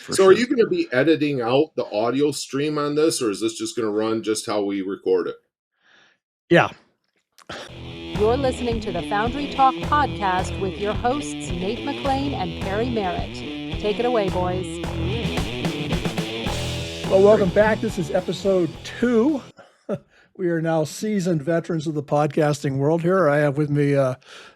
for So are sure. you going to be editing out the audio stream on this, or is this just going to run just how we record it? Yeah. You're listening to the Foundry Talk podcast with your hosts, Nate McLean and Perry Merritt. Take it away, boys. Well, welcome back. This is episode 2. We are now seasoned veterans of the podcasting world here. I have with me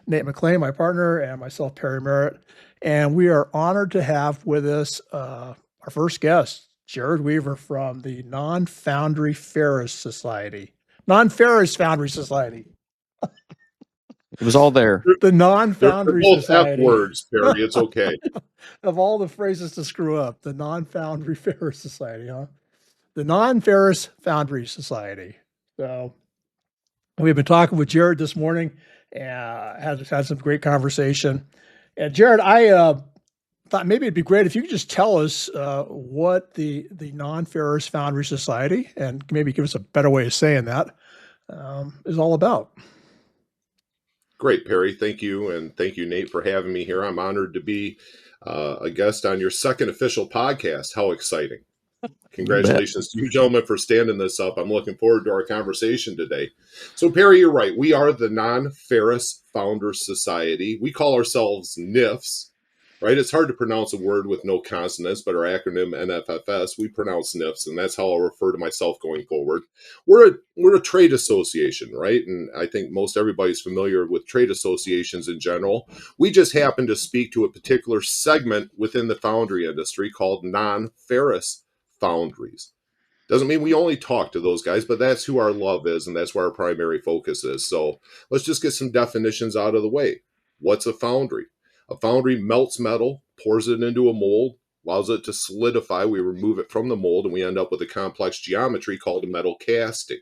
Nate McLean, my partner, and myself, Perry Merritt. And we are honored to have with us our first guest, Jerrod Weaver from the Non-Ferrous Society. Non-Ferrous Foundry Society. It was all there. The They're Non-Foundry both F Society. words, Perry. It's okay. Of all the phrases to screw up, the Non-Foundry Ferrous Society, huh? The Non-Ferrous Foundry Society. So we've been talking with Jerrod this morning and had some great conversation. And Jerrod, I thought maybe it'd be great if you could just tell us what the Non-Ferrous Foundry Society, and maybe give us a better way of saying that, is all about. Great, Perry. Thank you. And thank you, Nate, for having me here. I'm honored to be a guest on your second official podcast. How exciting. Congratulations to you gentlemen for standing this up. I'm looking forward to our conversation today. So, Perry, you're right. We are the Non-Ferrous Founders Society. We call ourselves NIFS, right? It's hard to pronounce a word with no consonants, but our acronym NFFS, we pronounce NIFS, and that's how I'll refer to myself going forward. We're a trade association, right? And I think most everybody's familiar with trade associations in general. We just happen to speak to a particular segment within the foundry industry called non-ferrous foundries. Doesn't mean we only talk to those guys, but that's who our love is, and that's where our primary focus is. So let's just get some definitions out of the way. What's a foundry? A foundry melts metal, pours it into a mold, allows it to solidify. We remove it from the mold, and we end up with a complex geometry called a metal casting.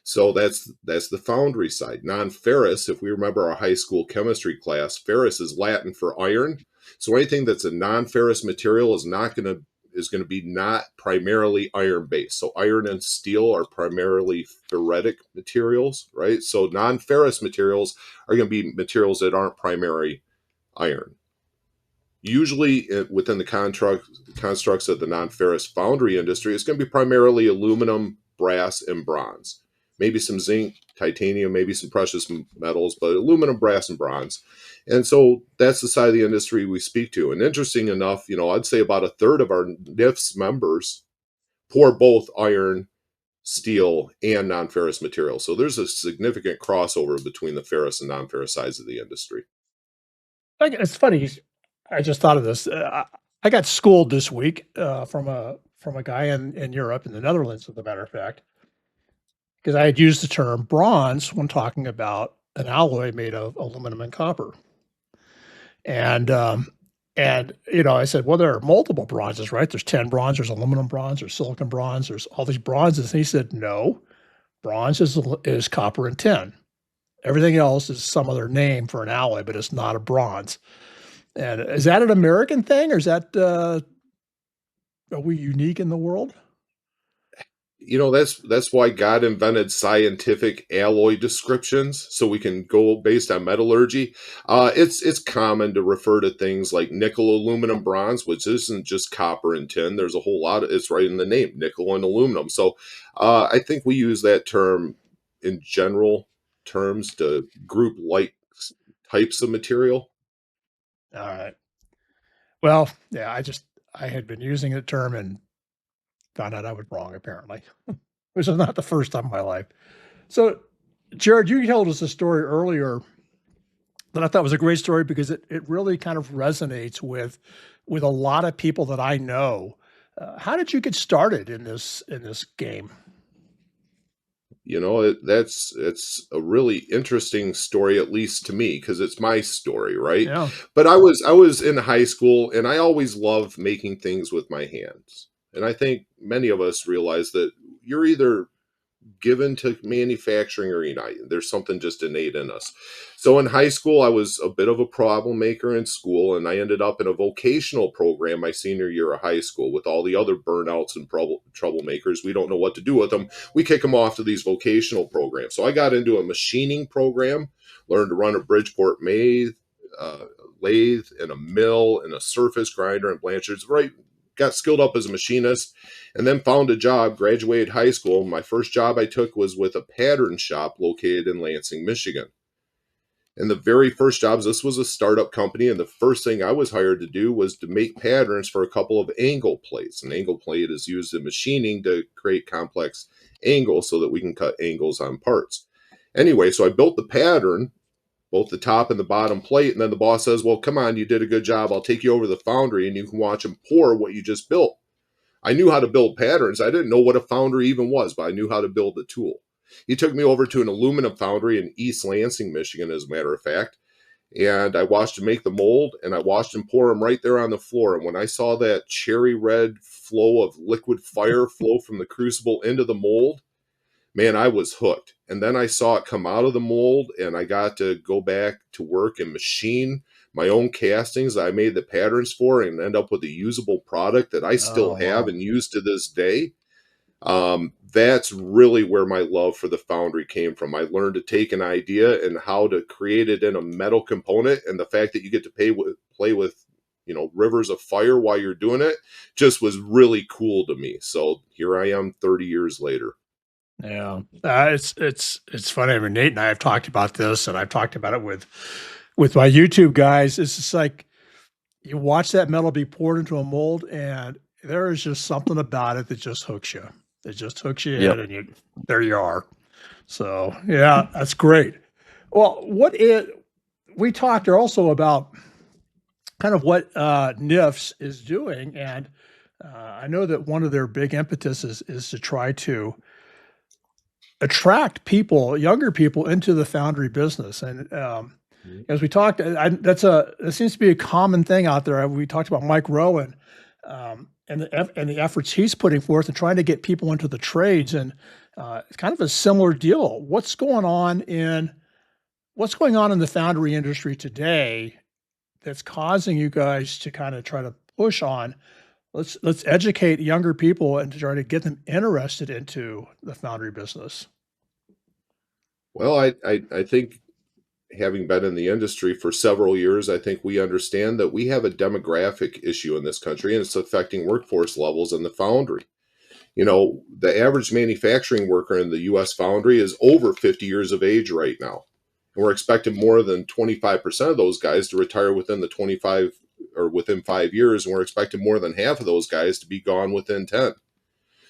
So that's the foundry side. Non-ferrous, if we remember our high school chemistry class, ferrous is Latin for iron. So anything that's a non-ferrous material is going to be not primarily iron-based. So iron and steel are primarily ferritic materials, right? So non-ferrous materials are going to be materials that aren't primary iron. Usually within the constructs of the non-ferrous foundry industry, it's going to be primarily aluminum, brass, and bronze. Maybe some zinc, titanium, maybe some precious metals, but aluminum, brass, and bronze. And so that's the side of the industry we speak to. And interesting enough, I'd say about a third of our NIFS members pour both iron, steel, and non-ferrous materials. So there's a significant crossover between the ferrous and non-ferrous sides of the industry. It's funny. I just thought of this. I got schooled this week from a guy in Europe, in the Netherlands, as a matter of fact, because I had used the term bronze when talking about an alloy made of aluminum and copper. And I said, well, there are multiple bronzes, right? There's 10 bronze, there's aluminum bronze, there's silicon bronze, there's all these bronzes. And he said, no, bronze is copper and tin. Everything else is some other name for an alloy, but it's not a bronze. And is that an American thing, or is that are we unique in the world? That's why God invented scientific alloy descriptions, so we can go based on metallurgy. It's common to refer to things like nickel, aluminum, bronze, which isn't just copper and tin. There's a whole lot it's right in the name, nickel and aluminum. So I think we use that term in general terms to group like types of material. All right. Well, yeah, I had been using the term and found out I was wrong, apparently, which is not the first time in my life. So, Jerrod, you told us a story earlier that I thought was a great story because it really kind of resonates with a lot of people that I know. How did you get started in this game? It's a really interesting story, at least to me, because it's my story, right? Yeah. But I was in high school, and I always loved making things with my hands. And I think many of us realize that you're either given to manufacturing or you're not. There's something just innate in us. So in high school, I was a bit of a problem maker in school, and I ended up in a vocational program my senior year of high school with all the other burnouts and troublemakers. We don't know what to do with them. We kick them off to these vocational programs. So I got into a machining program, learned to run a Bridgeport lathe, lathe and a mill and a surface grinder and blanchers, right? Got skilled up as a machinist and then found a job, graduated high school. My first job I took was with a pattern shop located in Lansing, Michigan. And the very first jobs, this was a startup company, and the first thing I was hired to do was to make patterns for a couple of angle plates. An angle plate is used in machining to create complex angles so that we can cut angles on parts. Anyway, so I built the pattern, both the top and the bottom plate, and then the boss says, well, come on, you did a good job. I'll take you over to the foundry and you can watch them pour what you just built. I knew how to build patterns. I didn't know what a foundry even was, but I knew how to build the tool. He took me over to an aluminum foundry in East Lansing, Michigan, as a matter of fact, and I watched him make the mold, and I watched him pour them right there on the floor. And when I saw that cherry red flow of liquid fire flow from the crucible into the mold, man, I was hooked. And then I saw it come out of the mold, and I got to go back to work and machine my own castings that I made the patterns for and end up with a usable product that I still have and use to this day. That's really where my love for the foundry came from. I learned to take an idea and how to create it in a metal component, and the fact that you get to play with rivers of fire while you're doing it just was really cool to me. So here I am 30 years later. Yeah, it's funny. I mean, Nate and I have talked about this, and I've talked about it with my YouTube guys. It's just like you watch that metal be poured into a mold, and there is just something about it that just hooks you. It just hooks you in, and there you are. So yeah, that's great. Well, we talked also about kind of what NIFS is doing, and I know that one of their big impetuses is to try to attract younger people into the foundry business. And as we talked, that seems to be a common thing out there. We talked about Mike Rowan and the efforts he's putting forth and trying to get people into the trades. And it's kind of a similar deal. What's going on in the foundry industry today that's causing you guys to kind of try to push on? Let's educate younger people and to try to get them interested into the foundry business. Well, I think, having been in the industry for several years, I think we understand that we have a demographic issue in this country, and it's affecting workforce levels in the foundry. The average manufacturing worker in the U.S. foundry is over 50 years of age right now. And we're expecting more than 25% of those guys to retire within 5 years, and we're expecting more than half of those guys to be gone within 10.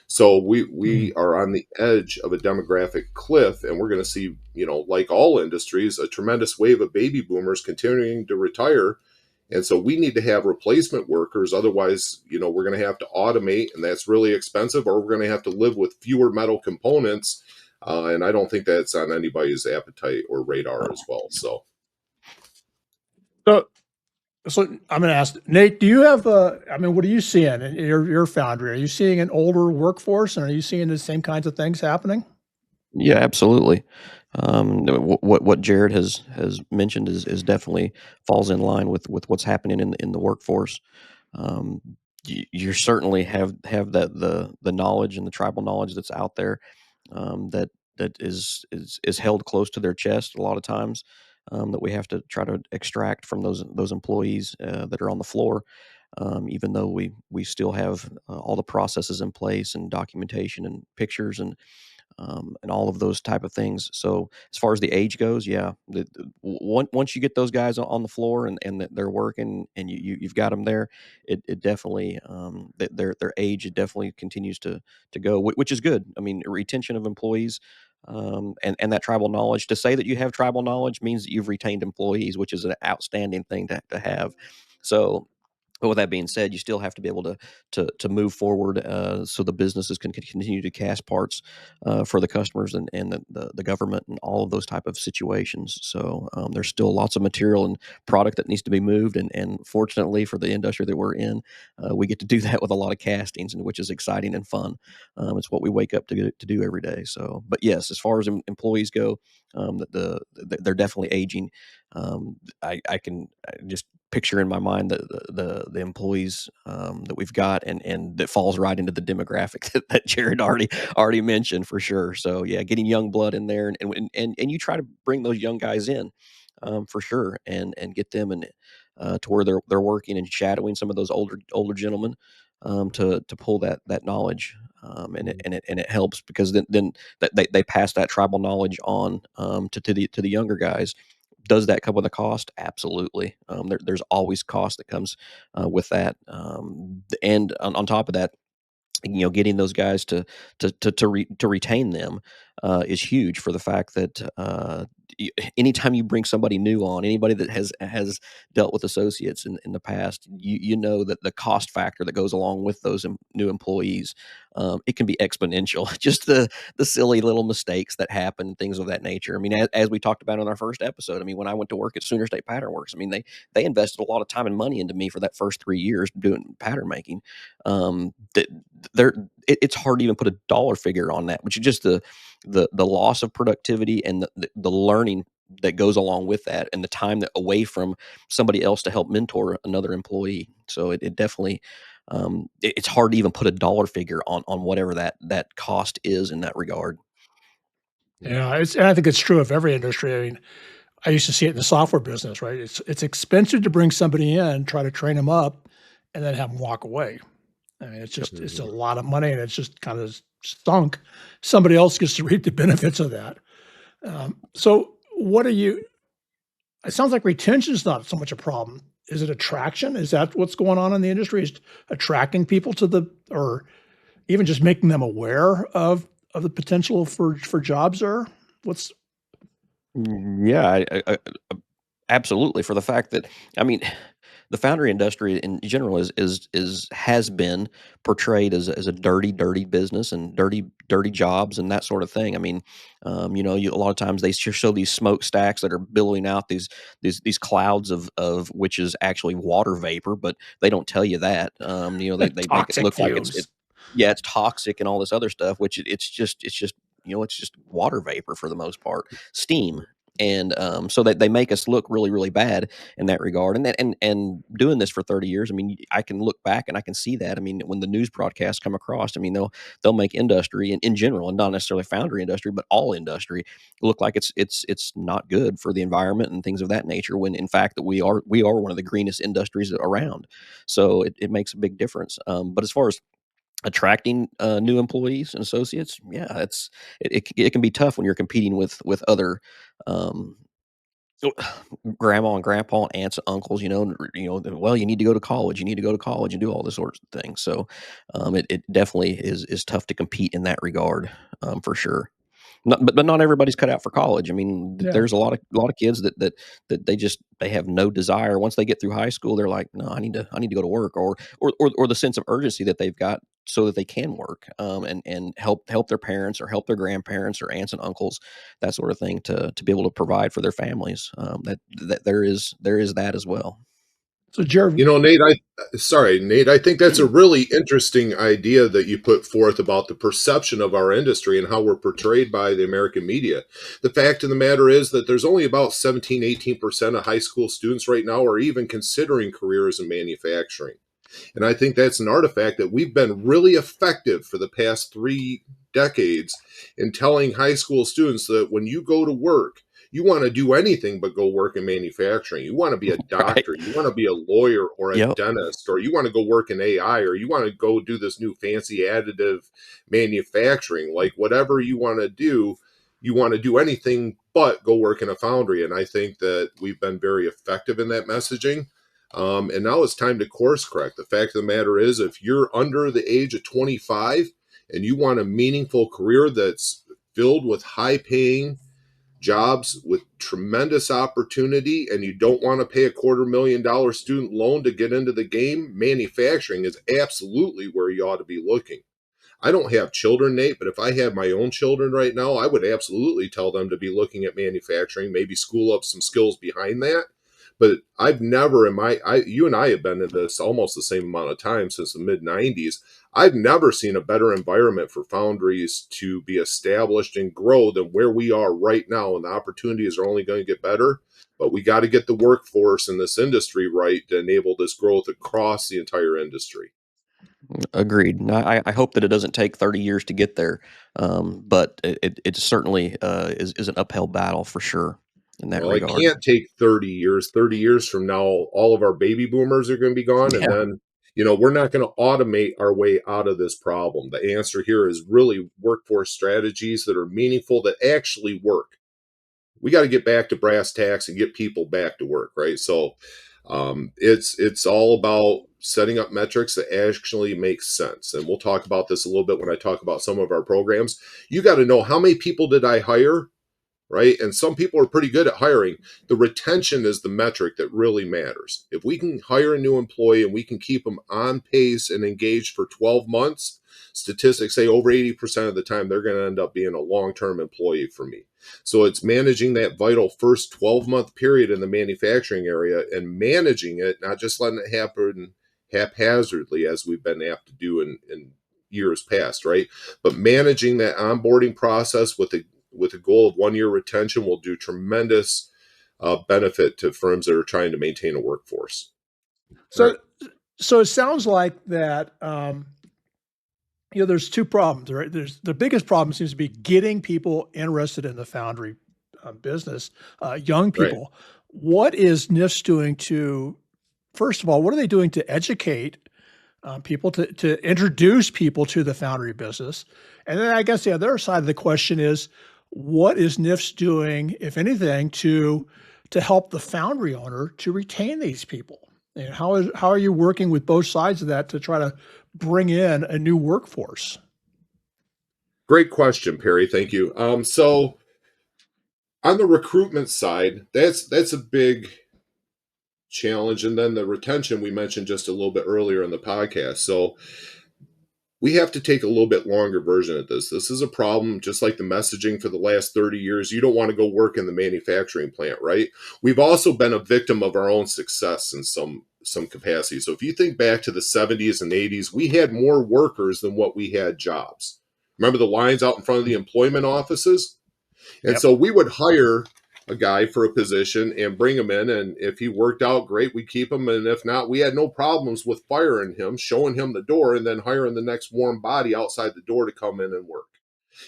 So we are on the edge of a demographic cliff, and we're going to see, like all industries, a tremendous wave of baby boomers continuing to retire. And so we need to have replacement workers. Otherwise, we're going to have to automate, and that's really expensive, or we're going to have to live with fewer metal components. And I don't think that's on anybody's appetite or radar as well. So I'm going to ask Nate, do you have what are you seeing in your foundry? Are you seeing an older workforce, and are you seeing the same kinds of things happening? Yeah, absolutely. What Jerrod has mentioned is definitely falls in line with what's happening in the workforce. You certainly have that the knowledge and the tribal knowledge that's out there, that is held close to their chest a lot of times, that we have to try to extract from those employees that are on the floor. Even though we still have all the processes in place and documentation and pictures and all of those type of things. So as far as the age goes, yeah, once you get those guys on the floor and they're working and you've got them there, it definitely their age definitely continues to go, which is good. I mean, retention of employees. And that tribal knowledge, to say that you have tribal knowledge means that you've retained employees, which is an outstanding thing to have. So, but with that being said, you still have to be able to move forward, so the businesses can continue to cast parts for the customers and the government and all of those type of situations. So there's still lots of material and product that needs to be moved, and fortunately for the industry that we're in, we get to do that with a lot of castings, and which is exciting and fun. It's what we wake up to do every day. So, but yes, as far as employees go, they're definitely aging. I can just picture in my mind the employees that we've got, and that falls right into the demographic that Jerrod already mentioned for sure. So yeah, getting young blood in there, and you try to bring those young guys in, for sure, and get them to where they're working and shadowing some of those older gentlemen, to pull that knowledge. And it helps because then that they pass that tribal knowledge on, to the younger guys. Does that come with a cost? Absolutely. There's always cost that comes with that. And on top of that, getting those guys to retain them is huge, for the fact that anytime you bring somebody new on, anybody that has dealt with associates in the past, you know that the cost factor that goes along with those new employees, it can be exponential. Just the silly little mistakes that happen, things of that nature. I mean, as we talked about in our first episode, I mean, when I went to work at Sooner State Pattern Works, I mean, they invested a lot of time and money into me for that first 3 years doing pattern making. That there it's hard to even put a dollar figure on that, which is just the loss of productivity and the learning that goes along with that, and the time that away from somebody else to help mentor another employee. So it definitely, it's hard to even put a dollar figure on whatever that cost is in that regard. Yeah, and I think it's true of every industry. I mean, I used to see it in the software business, right? It's expensive to bring somebody in, try to train them up, and then have them walk away. I mean, it's a Mhm. lot of money, and it's just kind of stunk. Somebody else gets to reap the benefits of that. So, what are you? It sounds like retention is not so much a problem. Is it attraction? Is that what's going on in the industry? Is attracting people to the, or even just making them aware of the potential for jobs there? What's Yeah, absolutely, for the fact that, I mean, the foundry industry in general is has been portrayed as a dirty business, and dirty jobs and that sort of thing. I mean, a lot of times they show these smokestacks that are billowing out these clouds of which is actually water vapor, but they don't tell you that. They make it toxic look like fumes? yeah, it's toxic and all this other stuff, which it's just it's just water vapor for the most part, steam. And so that they make us look really bad in that regard. And doing this for 30 years, I mean, I can look back and I can see that. I mean, when the news broadcasts come across, I mean, they'll make industry in general, and not necessarily foundry industry, but all industry, look like it's not good for the environment and things of that nature, when in fact that we are one of the greenest industries around. So it makes a big difference. But as far as attracting new employees and associates, yeah, it can be tough when you're competing with other, um, so grandma and grandpa and aunts and uncles, well, you need to go to college, you need to go to college and do all this sorts of things. So it definitely is tough to compete in that regard, for sure. But not everybody's cut out for college. I mean, Yeah. there's a lot of kids that they have no desire. Once they get through high school, they're like, no, I need to go to work, or the sense of urgency that they've got so that they can work, and help their parents or help their grandparents or aunts and uncles, that sort of thing, to be able to provide for their families. That there is that as well. So, Jared, Nate, sorry, Nate, I think that's a really interesting idea that you put forth about the perception of our industry and how we're portrayed by the American media. The fact of the matter is that there's only about 17-18% of high school students right now are even considering careers in manufacturing. And I think that's an artifact that we've been really effective for the past 3 decades in telling high school students that when you go to work, you want to do anything but go work in manufacturing. You want to be a Right. doctor, you want to be a lawyer or a Yep. dentist, or you want to go work in AI, or you want to go do this new fancy additive manufacturing. Like whatever you want to do, you want to do anything but go work in a foundry. And I think that we've been very effective in that messaging. And now it's time to course correct. The fact of the matter is, if you're under the age of 25 and you want a meaningful career that's filled with high paying jobs with tremendous opportunity, and you don't want to pay $250,000 student loan to get into the game, manufacturing is absolutely where you ought to be looking. I don't have children, Nate, but if I had my own children right now, I would absolutely tell them to be looking at manufacturing, maybe school up some skills behind that. But I've never you and I have been in this almost the same amount of time since the mid 90s. I've never seen a better environment for foundries to be established and grow than where we are right now. And the opportunities are only going to get better. But we got to get the workforce in this industry right to enable this growth across the entire industry. Agreed. And I hope that it doesn't take 30 years to get there, but it certainly is an uphill battle for sure. in that Well, it regard. can't take 30 years. 30 years from now, all of our baby boomers are going to be gone. And Yeah. then, we're not going to automate our way out of this problem. The answer here is really workforce strategies that are meaningful, that actually work. We got to get back to brass tacks and get people back to work, right? So it's all about setting up metrics that actually make sense. And we'll talk about this a little bit when I talk about some of our programs. You got to know, how many people did I hire? Right? And some people are pretty good at hiring. The retention is the metric that really matters. If we can hire a new employee and we can keep them on pace and engaged for 12 months, statistics say over 80% of the time they're going to end up being a long-term employee for me. So it's managing that vital first 12-month period in the manufacturing area and managing it, not just letting it happen haphazardly as we've been apt to do in years past, right? But managing that onboarding process with a goal of 1 year retention will do tremendous benefit to firms that are trying to maintain a workforce. So, Right. so it sounds like that. There's two problems, right? There's the biggest problem seems to be getting people interested in the foundry business, young Right. people. What is NIFS doing to, first of all, what are they doing to educate people, to introduce people to the foundry business? And then I guess the other side of the question is, what is NIFS doing, if anything, to help the foundry owner to retain these people? And how are you working with both sides of that to try to bring in a new workforce? Great question, Perry. Thank you. So on the recruitment side, that's a big challenge. And then the retention we mentioned just a little bit earlier in the podcast. So we have to take a little bit longer version of this. This is a problem, just like the messaging for the last 30 years. You don't want to go work in the manufacturing plant, right? We've also been a victim of our own success in some capacity. So if you think back to the 70s and 80s, we had more workers than what we had jobs. Remember the lines out in front of the employment offices? And Yep. so we would hire a guy for a position and bring him in. And if he worked out great, we'd keep him. And if not, we had no problems with firing him, showing him the door, and then hiring the next warm body outside the door to come in and work.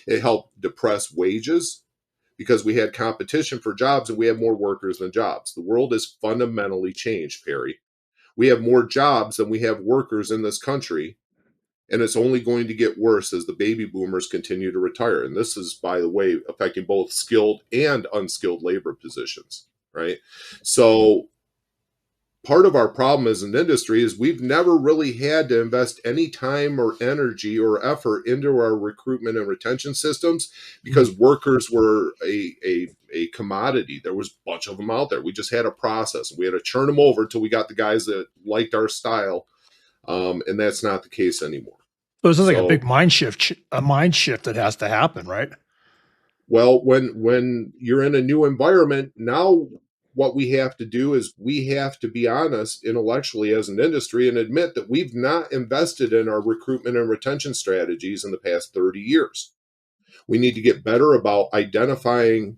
It helped depress wages because we had competition for jobs and we have more workers than jobs. The world has fundamentally changed, Perry. We have more jobs than we have workers in this country. And it's only going to get worse as the baby boomers continue to retire. And this is, by the way, affecting both skilled and unskilled labor positions, right? So part of our problem as an industry is we've never really had to invest any time or energy or effort into our recruitment and retention systems because workers were a commodity. There was a bunch of them out there. We just had a process. We had to churn them over until we got the guys that liked our style. And that's not the case anymore. So this is like a big mind shift that has to happen, right? Well, when you're in a new environment, now what we have to do is we have to be honest intellectually as an industry and admit that we've not invested in our recruitment and retention strategies in the past 30 years. We need to get better about identifying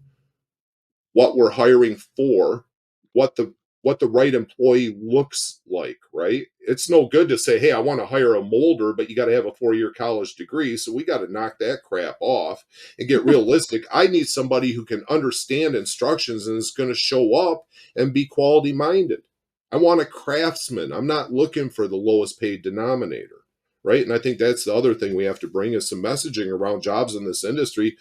what we're hiring for, what the right employee looks like, right? It's no good to say, hey, I want to hire a molder, but you got to have a 4-year college degree. So we got to knock that crap off and get realistic. I need somebody who can understand instructions and is going to show up and be quality minded. I want a craftsman. I'm not looking for the lowest paid denominator, right? And I think that's the other thing we have to bring is some messaging around jobs in this industry.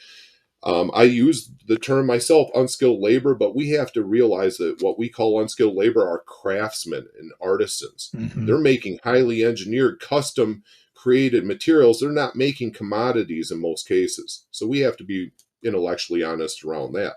I use the term myself, unskilled labor, but we have to realize that what we call unskilled labor are craftsmen and artisans. Mm-hmm. They're making highly engineered, custom created materials. They're not making commodities in most cases. So we have to be intellectually honest around that.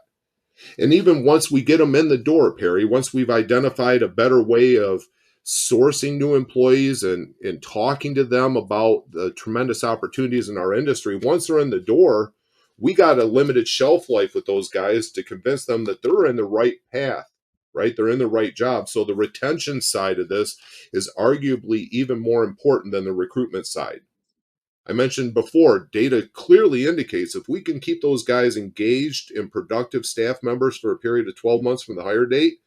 And even once we get them in the door, Perry, once we've identified a better way of sourcing new employees and talking to them about the tremendous opportunities in our industry, once they're in the door, we got a limited shelf life with those guys to convince them that they're in the right path, right? They're in the right job. So the retention side of this is arguably even more important than the recruitment side. I mentioned before, data clearly indicates if we can keep those guys engaged and productive staff members for a period of 12 months from the hire date,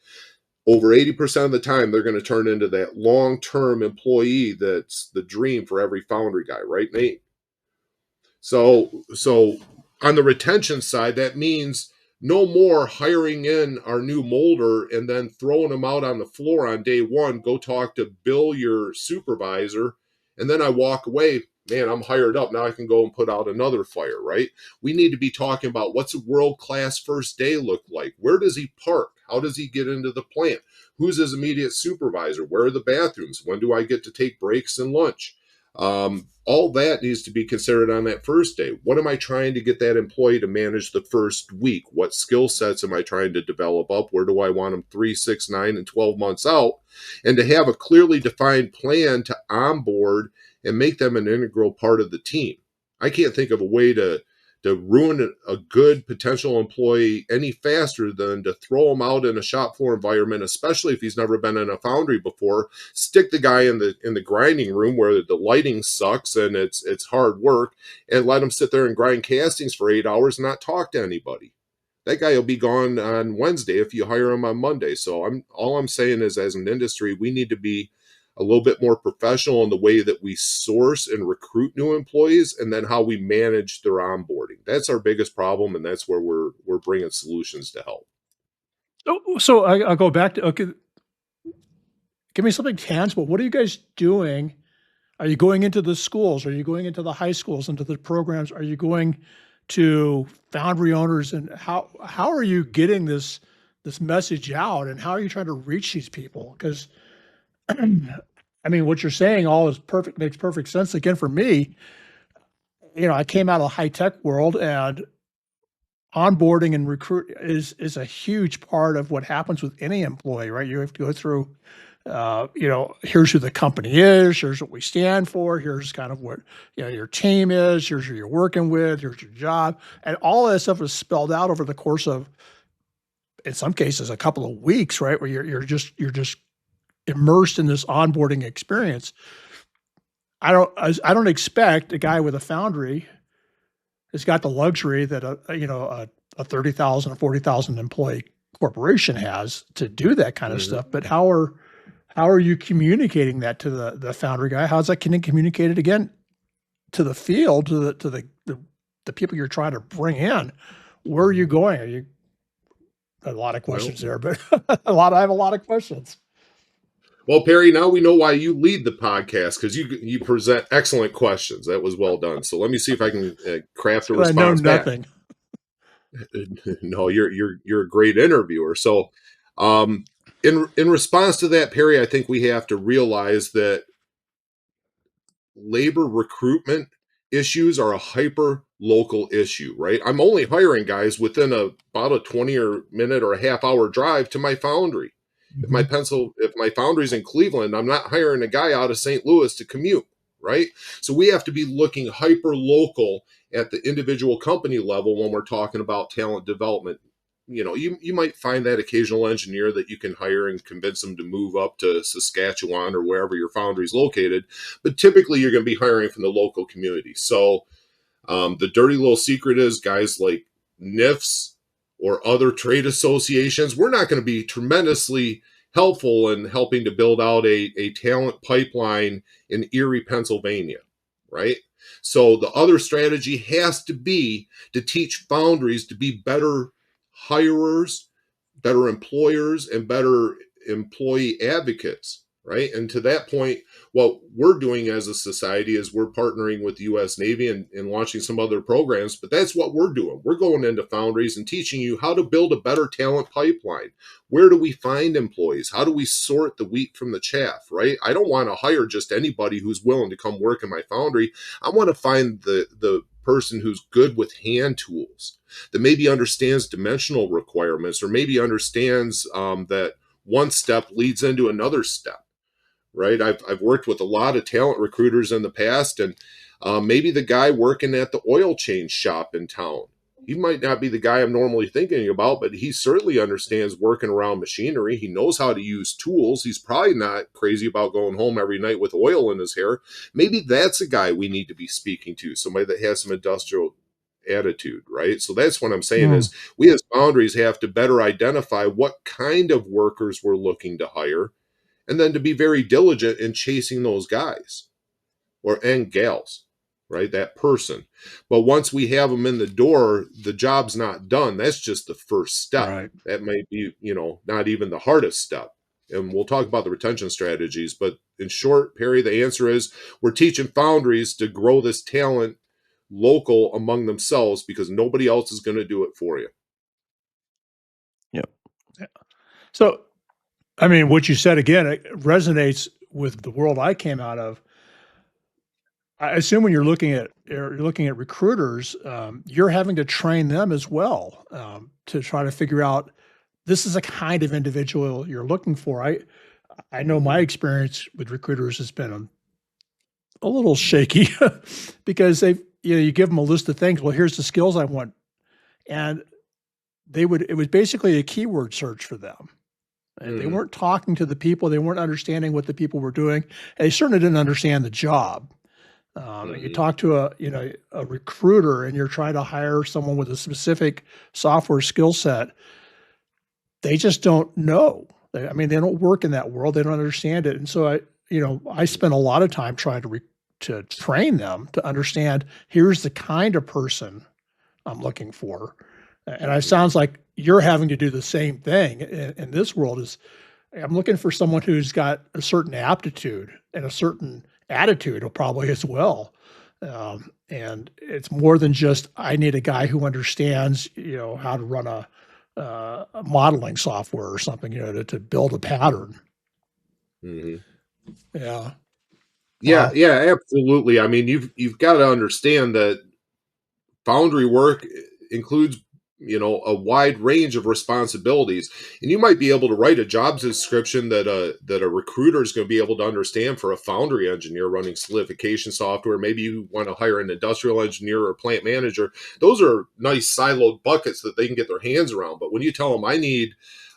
over 80% of the time, they're going to turn into that long-term employee that's the dream for every Foundry guy, right, Nate? So on the retention side, that means No more hiring in our new molder and then throwing them out on the floor on day one. Go talk to Bill, your supervisor, and then I walk away. Man, I'm hired up. Now I can go and put out another fire, right? We need to be talking about what's a world-class first day look like? Where does he park? How does he get into the plant? Who's his immediate supervisor? Where are the bathrooms? When do I get to take breaks and lunch? All that needs to be considered on that first day. What am I trying to get that employee to manage the first week? What skill sets am I trying to develop up? Where do I want them 3, 6, 9, and 12 months out? And to have a clearly defined plan to onboard and make them an integral part of the team. I can't think of a way to ruin a good potential employee any faster than to throw him out in a shop floor environment, especially if he's never been in a foundry before. Stick the guy in the grinding room where the lighting sucks and it's hard work, and let him sit there and grind castings for 8 hours and not talk to anybody. That guy will be gone on Wednesday if you hire him on Monday. So all I'm saying is, as an industry, we need to be a little bit more professional in the way that we source and recruit new employees, and then how we manage their onboarding. That's our biggest problem, and that's where we're bringing solutions to help. So I'll go back to, okay, give me something tangible. What are you guys doing? Are you going into the schools? Are you going into the high schools, into the programs? Are you going to foundry owners? And how are you getting this message out? And how are you trying to reach these people? Because I mean, what you're saying all is perfect, makes perfect sense. Again, for me, I came out of the high tech world, and onboarding and recruit is a huge part of what happens with any employee, right? You have to go through, here's who the company is, here's what we stand for, here's kind of what your team is, here's who you're working with, here's your job, and all that stuff is spelled out over the course of, in some cases, a couple of weeks, right? Where you're just immersed in this onboarding experience. I don't expect a guy with a foundry has got the luxury that a 30,000 or 40,000 employee corporation has to do that kind of stuff. But how are you communicating that to the foundry guy? How's that communicated again to the field, to the people you're trying to bring in? Where are you going? Are you a lot of questions there, but I have a lot of questions. Well, Perry, now we know why you lead the podcast, because you present excellent questions. That was well done. So let me see if I can craft a response. I know nothing. No, you're a great interviewer. So, in response to that, Perry, I think we have to realize that labor recruitment issues are a hyper local issue, right? I'm only hiring guys within about a 20-minute or a half-hour drive to my foundry. If my foundry's in Cleveland, I'm not hiring a guy out of St. Louis to commute, right? So we have to be looking hyper local at the individual company level when we're talking about talent development. You might find that occasional engineer that you can hire and convince them to move up to Saskatchewan or wherever your foundry is located, but typically you're going to be hiring from the local community. So the dirty little secret is, guys like NIFs or other trade associations, we're not going to be tremendously helpful in helping to build out a talent pipeline in Erie, Pennsylvania, right? So the other strategy has to be to teach foundries to be better hirers, better employers, and better employee advocates, right? And to that point, what we're doing as a society is we're partnering with the U.S. Navy and launching some other programs, but that's what we're doing. We're going into foundries and teaching you how to build a better talent pipeline. Where do we find employees? How do we sort the wheat from the chaff, right? I don't want to hire just anybody who's willing to come work in my foundry. I want to find the person who's good with hand tools, that maybe understands dimensional requirements, or maybe understands that one step leads into another step. Right. I've worked with a lot of talent recruiters in the past, and maybe the guy working at the oil change shop in town, he might not be the guy I'm normally thinking about, but he certainly understands working around machinery. He knows how to use tools. He's probably not crazy about going home every night with oil in his hair. Maybe that's a guy we need to be speaking to, somebody that has some industrial attitude, right? So that's what I'm saying is, we as foundries have to better identify what kind of workers we're looking to hire, and then to be very diligent in chasing those guys and gals. right? That person. But once we have them in the door, the job's not done. That's just the first step. Right. That may be, not even the hardest step. And we'll talk about the retention strategies. But in short, Perry, the answer is we're teaching foundries to grow this talent local among themselves because nobody else is going to do it for you. Yep. So, I mean, what you said again, it resonates with the world I came out of. I assume when you're looking at recruiters, you're having to train them as well to try to figure out this is a kind of individual you're looking for. I know my experience with recruiters has been a little shaky because you give them a list of things. Well, here's the skills I want, and it was basically a keyword search for them. And they weren't talking to the people. They weren't understanding what the people were doing. And they certainly didn't understand the job. You talk to a recruiter and you're trying to hire someone with a specific software skill set. They just don't know. They don't work in that world. They don't understand it. And so I spent a lot of time trying to train them to understand here's the kind of person I'm looking for. And it sounds like you're having to do the same thing in this world. I'm looking for someone who's got a certain aptitude and a certain attitude probably as well. And it's more than just, I need a guy who understands, how to run a modeling software or something, to build a pattern. Mm-hmm. Yeah. Yeah. Wow. Yeah, absolutely. I mean, you've got to understand that Foundry work includes a wide range of responsibilities, and you might be able to write a job description that a recruiter is going to be able to understand for a Foundry engineer running solidification software. Maybe you want to hire an industrial engineer or a plant manager. Those are nice siloed buckets that they can get their hands around. But when you tell them I need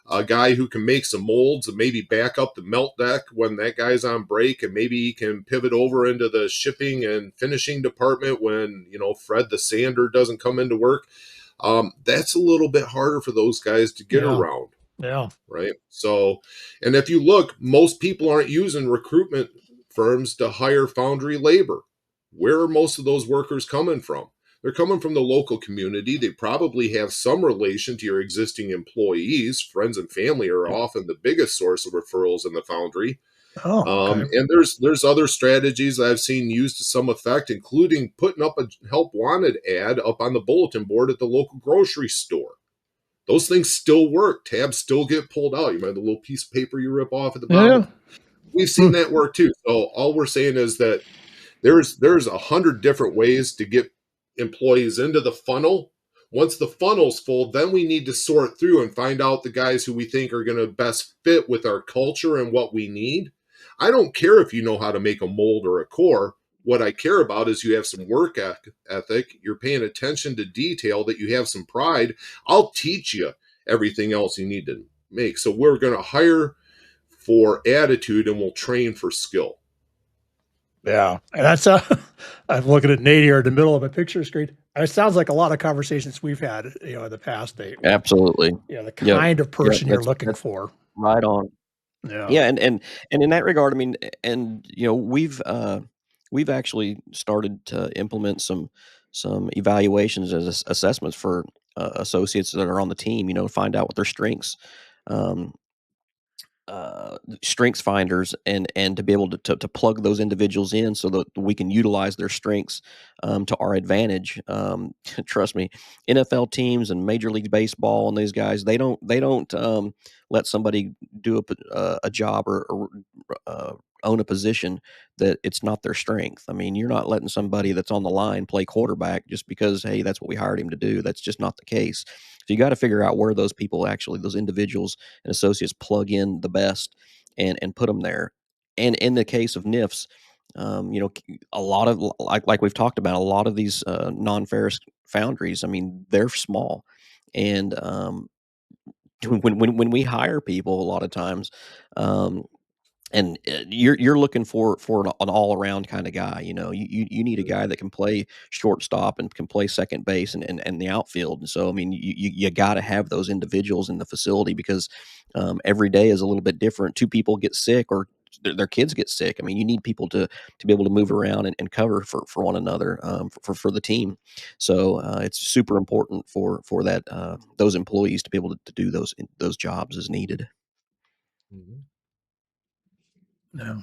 a guy who can make some molds and maybe back up the melt deck when that guy's on break, and maybe he can pivot over into the shipping and finishing department when Fred the sander doesn't come into work, that's a little bit harder for those guys to get around. Yeah. Right. So, and if you look, most people aren't using recruitment firms to hire Foundry labor. Where are most of those workers coming from? They're coming from the local community. They probably have some relation to your existing employees. Friends and family are often the biggest source of referrals in the Foundry. Oh, okay. And there's other strategies I've seen used to some effect, including putting up a help wanted ad up on the bulletin board at the local grocery store. Those things still work. Tabs still get pulled out. You remember the little piece of paper you rip off at the bottom? Yeah. We've seen that work too. So all we're saying is that there's 100 different ways to get employees into the funnel. Once the funnel's full, then we need to sort through and find out the guys who we think are going to best fit with our culture and what we need. I don't care if you know how to make a mold or a core. What I care about is you have some work ethic, you're paying attention to detail, that you have some pride. I'll teach you everything else you need to make. So we're going to hire for attitude and we'll train for skill. Yeah. And that's, I'm looking at Nate here in the middle of a picture screen. It sounds like a lot of conversations we've had, in the past, Nate. Absolutely. The kind of person you're looking for. Right on. Yeah. Yeah, and in that regard, I mean, and we've actually started to implement some evaluations as assessments for associates that are on the team. Find out what their strengths finders, and to be able to plug those individuals in so that we can utilize their strengths to our advantage. Trust me, NFL teams and Major League Baseball and these guys, they don't let somebody do a job or own a position that it's not their strength. I mean, you're not letting somebody that's on the line play quarterback just because, hey, that's what we hired him to do. That's just not the case. So you got to figure out where those people actually, those individuals and associates, plug in the best and put them there. And in the case of NIFs, a lot of, like we've talked about, a lot of these non-ferrous foundries, I mean, they're small. And when we hire people, a lot of times, and you're looking for an all around kind of guy. You need a guy that can play shortstop and can play second base and the outfield. And so, I mean, you got to have those individuals in the facility because every day is a little bit different. Two people get sick, or their kids get sick. I mean, you need people to be able to move around and cover for one another, for the team. So it's super important for that those employees to be able to do those jobs as needed. Mhm. No.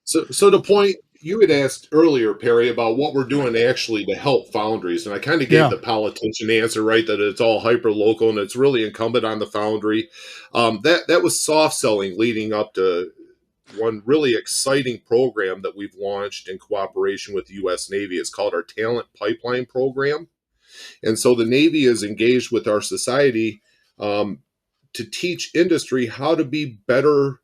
So the point you had asked earlier, Perry, about what we're doing actually to help foundries, and I kind of gave Yeah. the politician answer, right? That it's all hyper local and it's really incumbent on the foundry. That was soft selling leading up to one really exciting program that we've launched in cooperation with the U.S. Navy. It's called our Talent Pipeline Program, and so the Navy is engaged with our society um, to teach industry how to be better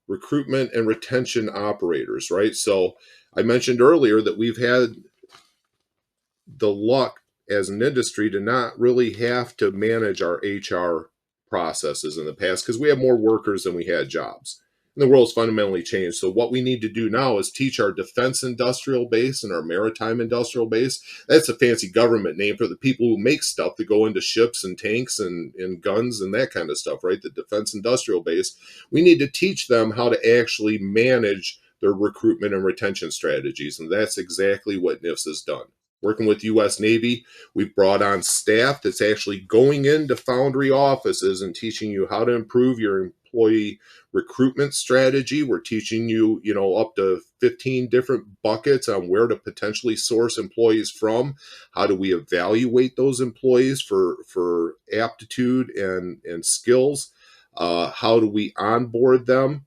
recruitment and retention operators, right? So I mentioned earlier that we've had the luck as an industry to not really have to manage our HR processes in the past because we have more workers than we had jobs. And the world's fundamentally changed. So what we need to do now is teach our defense industrial base and our maritime industrial base. That's a fancy government name for the people who make stuff that go into ships and tanks and guns and that kind of stuff, right? The defense industrial base. We need to teach them how to actually manage their recruitment and retention strategies. And that's exactly what NIFS has done. Working with U.S. Navy, we've brought on staff that's actually going into foundry offices and teaching you how to improve your employee recruitment strategy. We're teaching you, up to 15 different buckets on where to potentially source employees from. How do we evaluate those employees for aptitude and skills? How do we onboard them?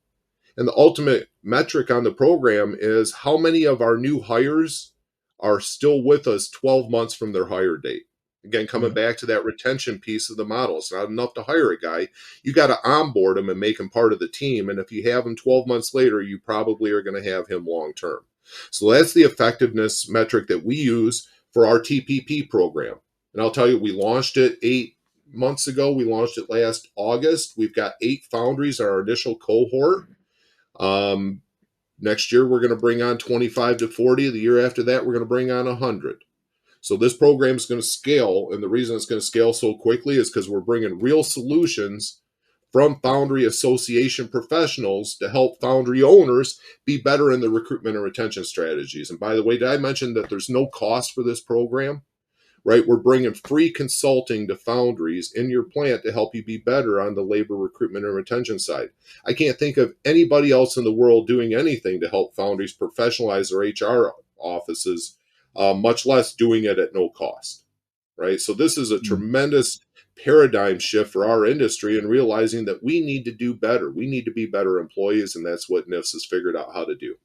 And the ultimate metric on the program is how many of our new hires are still with us 12 months from their hire date. Again, coming back to that retention piece of the model, it's not enough to hire a guy. You got to onboard him and make him part of the team. And if you have him 12 months later, you probably are going to have him long term. So that's the effectiveness metric that we use for our TPP program. And I'll tell you, we launched it 8 months ago. We launched it last August. We've got 8 foundries, our initial cohort. Next year, we're going to bring on 25 to 40. The year after that, we're going to bring on 100. So this program is going to scale. And the reason it's going to scale so quickly is because we're bringing real solutions from Foundry Association professionals to help Foundry owners be better in the recruitment and retention strategies. And by the way, did I mention that there's no cost for this program? Right? We're bringing free consulting to foundries in your plant to help you be better on the labor recruitment and retention side. I can't think of anybody else in the world doing anything to help foundries professionalize their HR offices, much less doing it at no cost. Right? So this is a tremendous paradigm shift for our industry and realizing that we need to do better. We need to be better employees, and that's what NIFS has figured out how to do.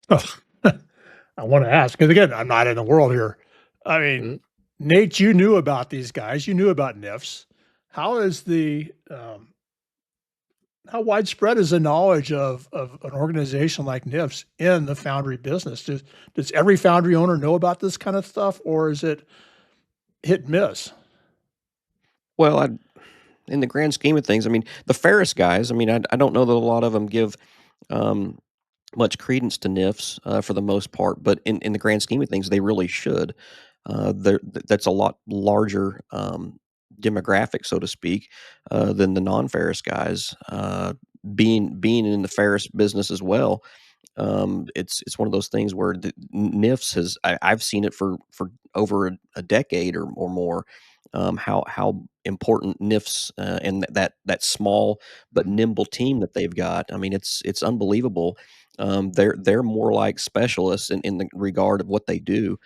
Oh, I want to ask, because again, I'm not in the world here. I mean, Mhm. Nate, you knew about these guys. You knew about NIFS. How is how widespread is the knowledge of an organization like NIFS in the foundry business? Does every foundry owner know about this kind of stuff, or is it hit and miss? Well, in the grand scheme of things, I mean, the Ferris guys, I mean, I don't know that a lot of them give um, much credence to NIFs for the most part, but in the grand scheme of things, they really should. That's a lot larger demographic, so to speak, than the non-Ferris guys. Being in the Ferris business as well, it's one of those things where the NIFS I've seen it for over a decade or more. How important NIFS and that small but nimble team that they've got. I mean, it's unbelievable. They're more like specialists in the regard of what they do.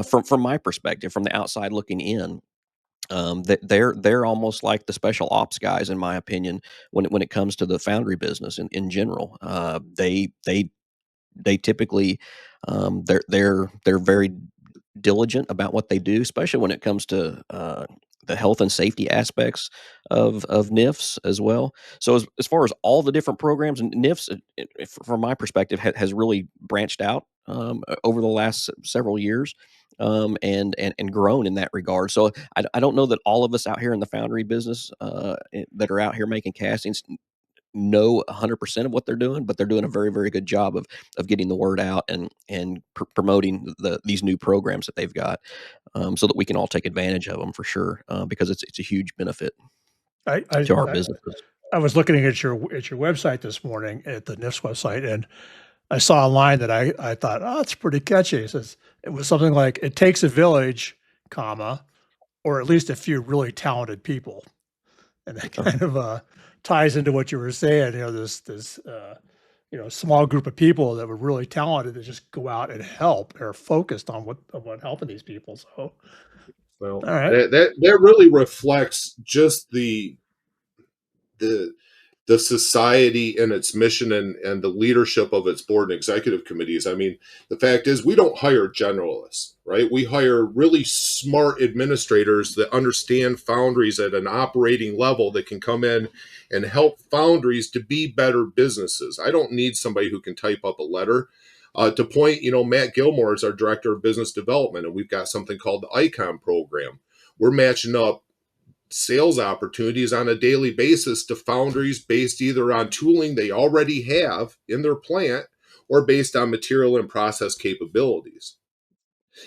From my perspective, from the outside looking in, they're almost like the special ops guys, in my opinion, when it comes to the foundry business in general. They typically they're very diligent about what they do, especially when it comes to the health and safety aspects of NIFS as well. So as far as all the different programs, and NIFS, from my perspective, has really branched out over the last several years. And grown in that regard. So I don't know that all of us out here in the foundry business that are out here making castings know 100% of what they're doing, but they're doing a very, very good job of getting the word out and promoting these new programs that they've got, so that we can all take advantage of them for sure, because it's a huge benefit I to our businesses. I was looking at your website this morning, at the NIFS website, and I saw a line that I thought, oh, it's pretty catchy. It was something like, "It takes a village, comma, or at least a few really talented people," and that kind of ties into what you were saying. This small group of people that were really talented to just go out and help. They're focused on helping these people. So, Well, all right, that really reflects just the the society and its mission and the leadership of its board and executive committees. I mean, the fact is we don't hire generalists, right? We hire really smart administrators that understand foundries at an operating level that can come in and help foundries to be better businesses. I don't need somebody who can type up a letter. To point, Matt Gilmore is our director of business development, and we've got something called the ICON program. We're matching up sales opportunities on a daily basis to foundries based either on tooling they already have in their plant or based on material and process capabilities.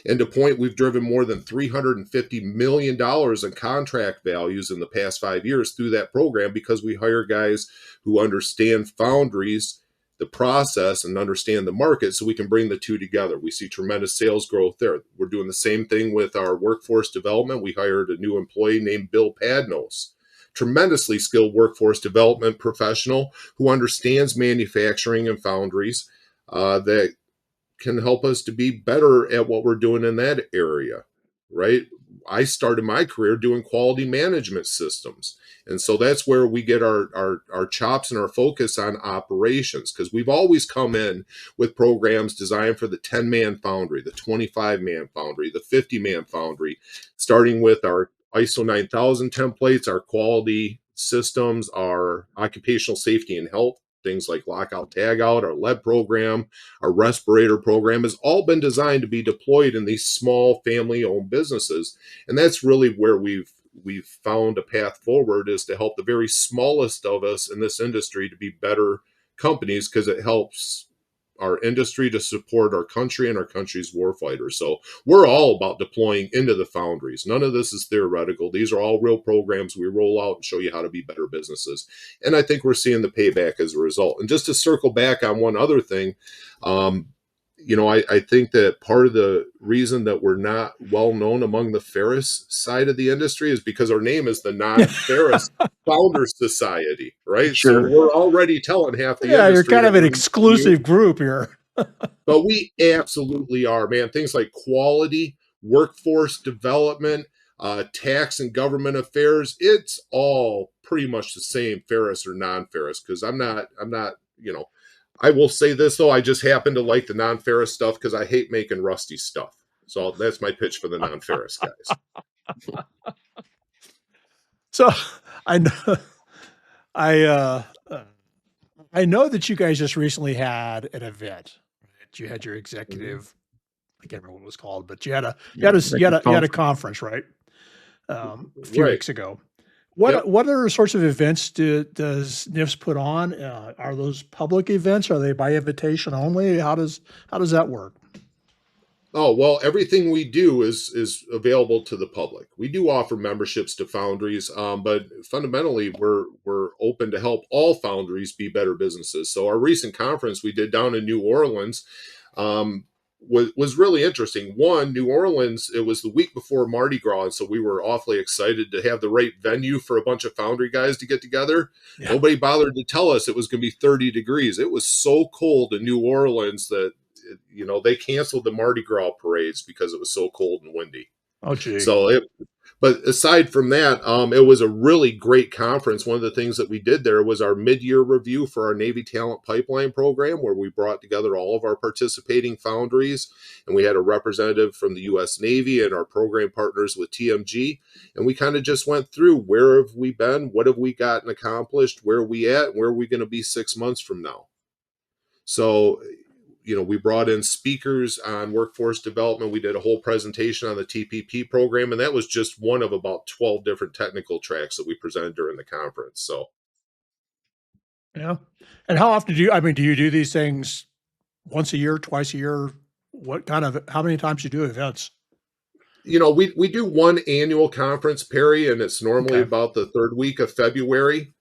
And to point, we've driven more than $350 million in contract values in the past 5 years through that program because we hire guys who understand foundries, the process, and understand the market so we can bring the two together. We see tremendous sales growth there. We're doing the same thing with our workforce development. We hired a new employee named Bill Padnos, tremendously skilled workforce development professional who understands manufacturing and foundries, that can help us to be better at what we're doing in that area, right? I started my career doing quality management systems. And so that's where we get our chops and our focus on operations, because we've always come in with programs designed for the 10-man foundry, the 25-man foundry, the 50-man foundry, starting with our ISO 9000 templates, our quality systems, our occupational safety and health, things like lockout tagout, our lead program, our respirator program has all been designed to be deployed in these small family-owned businesses. And that's really where we've found a path forward, is to help the very smallest of us in this industry to be better companies, because it helps our industry to support our country and our country's warfighters. So we're all about deploying into the foundries. None of this is theoretical. These are all real programs we roll out and show you how to be better businesses. And I think we're seeing the payback as a result. And just to circle back on one other thing, I think that part of the reason that we're not well known among the ferrous side of the industry is because our name is the Non-Ferrous Founders Society, right? So Sure. we're already telling half the yeah, you're industry kind that of an we're exclusive group here. but we absolutely are, man. Things like quality, workforce development, tax and government affairs, it's all pretty much the same, ferrous or non-ferrous, because I'm not, I will say this though, I just happen to like the non-ferrous stuff because I hate making rusty stuff. So that's my pitch for the non-ferrous guys. So I know, I I know that you guys just recently had an event. Right? You had your executive. I can't remember what it was called, but you had a conference, right? A few Right. weeks ago. Yep. What other sorts of events does NIFS put on? Are those public events? Are they by invitation only? How does that work? Oh, well, everything we do is available to the public. We do offer memberships to foundries, but fundamentally, we're open to help all foundries be better businesses. So our recent conference we did down in New Orleans was really interesting. One, New Orleans, it was the week before Mardi Gras, and so we were awfully excited to have the right venue for a bunch of foundry guys to get together. Yeah. Nobody bothered to tell us it was going to be 30 degrees. It was so cold in New Orleans that they canceled the Mardi Gras parades because it was so cold and windy. Oh, gee. But aside from that, it was a really great conference. One of the things that we did there was our mid-year review for our Navy Talent Pipeline program, where we brought together all of our participating foundries, and we had a representative from the U.S. Navy and our program partners with TMG, and we kind of just went through, where have we been, what have we gotten accomplished, where are we at, and where are we going to be 6 months from now. So we brought in speakers on workforce development. We did a whole presentation on the TPP program, and that was just one of about 12 different technical tracks that we presented during the conference. So, yeah. And how often do you do these things once a year, twice a year? How many times do you do events? We do one annual conference, Perry, and it's normally about the third week of February.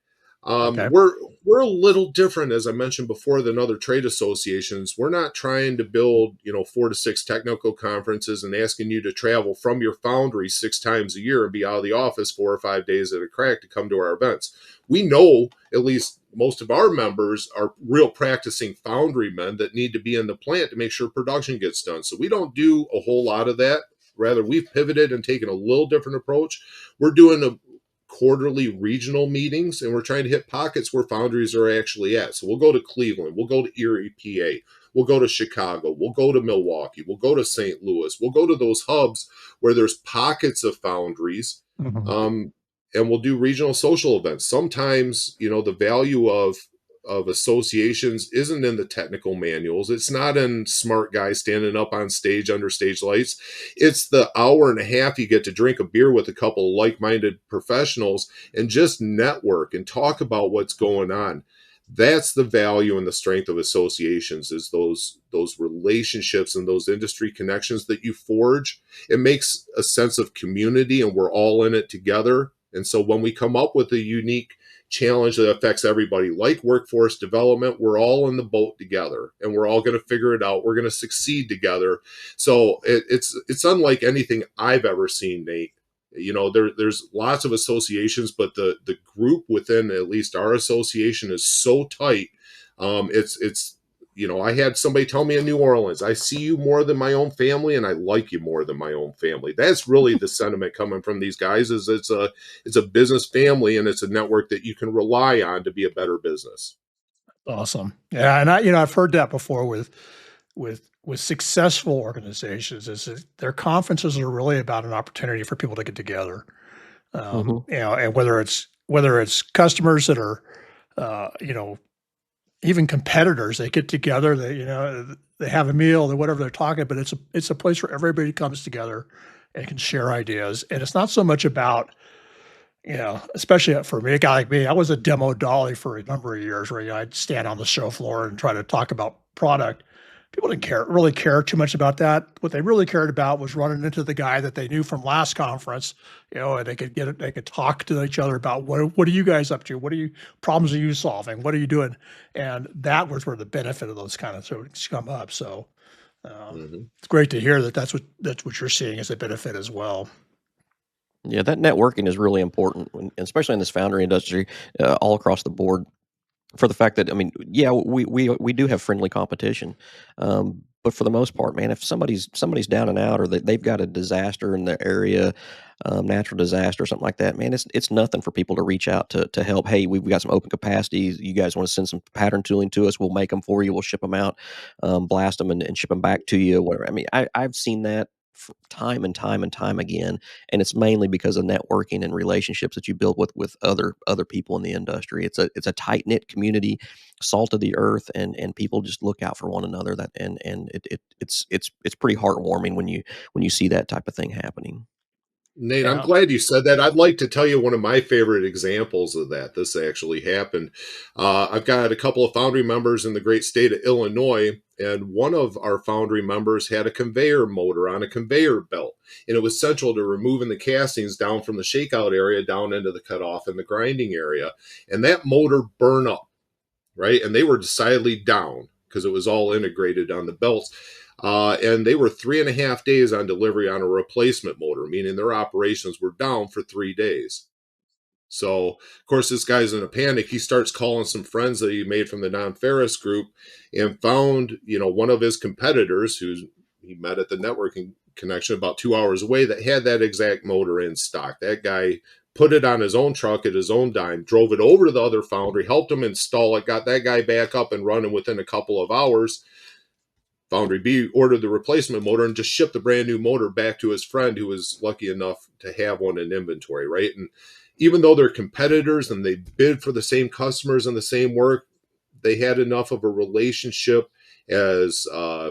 Okay. We're a little different, as I mentioned before, than other trade associations. We're not trying to build, 4 to 6 technical conferences and asking you to travel from your foundry 6 times a year and be out of the office 4 or 5 days at a crack to come to our events. We know at least most of our members are real practicing foundry men that need to be in the plant to make sure production gets done. So we don't do a whole lot of that. Rather, we've pivoted and taken a little different approach. We're doing a quarterly regional meetings, and we're trying to hit pockets where foundries are actually at. So we'll go to Cleveland, we'll go to Erie, PA, we'll go to Chicago, we'll go to Milwaukee, we'll go to St. Louis, we'll go to those hubs where there's pockets of foundries, and we'll do regional social events. Sometimes, the value of associations isn't in the technical manuals. It's not in smart guys standing up on stage under stage lights. It's the hour and a half you get to drink a beer with a couple of like-minded professionals and just network and talk about what's going on. That's the value and the strength of associations, is those relationships and those industry connections that you forge. It makes a sense of community, and we're all in it together. And so when we come up with a unique challenge that affects everybody, like workforce development, we're all in the boat together, and we're all going to figure it out. We're going to succeed together. So it's unlike anything I've ever seen, Nate. There's lots of associations, but the group within at least our association is so tight. I had somebody tell me in New Orleans, I see you more than my own family, and I like you more than my own family. That's really the sentiment coming from these guys, is it's a business family, and it's a network that you can rely on to be a better business. Awesome. Yeah. And I've heard that before with successful organizations, is that their conferences are really about an opportunity for people to get together. And whether it's customers that are, even competitors, they get together, they have a meal, or whatever they're talking, but it's a place where everybody comes together and can share ideas. And it's not so much about, especially for me, a guy like me, I was a demo dolly for a number of years, where I'd stand on the show floor and try to talk about product. People didn't really care too much about that. What they really cared about was running into the guy that they knew from last conference, and they could talk to each other about what are you guys up to? What problems are you solving? What are you doing? And that was where the benefit of those kind of things come up. So it's great to hear that's what you're seeing as a benefit as well. Yeah, that networking is really important, especially in this foundry industry, all across the board. For the fact that, we do have friendly competition, but for the most part, man, if somebody's down and out, or they've got a disaster in their area, natural disaster or something like that, man, it's nothing for people to reach out to help. Hey, we've got some open capacity. You guys want to send some pattern tooling to us? We'll make them for you. We'll ship them out, blast them, and ship them back to you. Whatever. I've seen that time and time and time again, and it's mainly because of networking and relationships that you build with other people in the industry. It's a tight knit community, salt of the earth, and people just look out for one another. It's pretty heartwarming when you see that type of thing happening. Nate, I'm glad you said that. I'd like to tell you one of my favorite examples of that. This actually happened. I've got a couple of Foundry members in the great state of Illinois, and one of our Foundry members had a conveyor motor on a conveyor belt, and it was central to removing the castings down from the shakeout area down into the cutoff and the grinding area. And that motor burned up, right? And they were decidedly down because it was all integrated on the belts. And they were 3.5 days on delivery on a replacement motor, meaning their operations were down for 3 days. So, of course, this guy's in a panic. He starts calling some friends that he made from the Non-Ferrous group, and found, one of his competitors who he met at the networking connection about 2 hours away that had that exact motor in stock. That guy put it on his own truck at his own dime, drove it over to the other foundry, helped him install it, got that guy back up and running within a couple of hours. Foundry B ordered the replacement motor and just shipped the brand new motor back to his friend, who was lucky enough to have one in inventory, right? And even though they're competitors and they bid for the same customers and the same work, they had enough of a relationship as a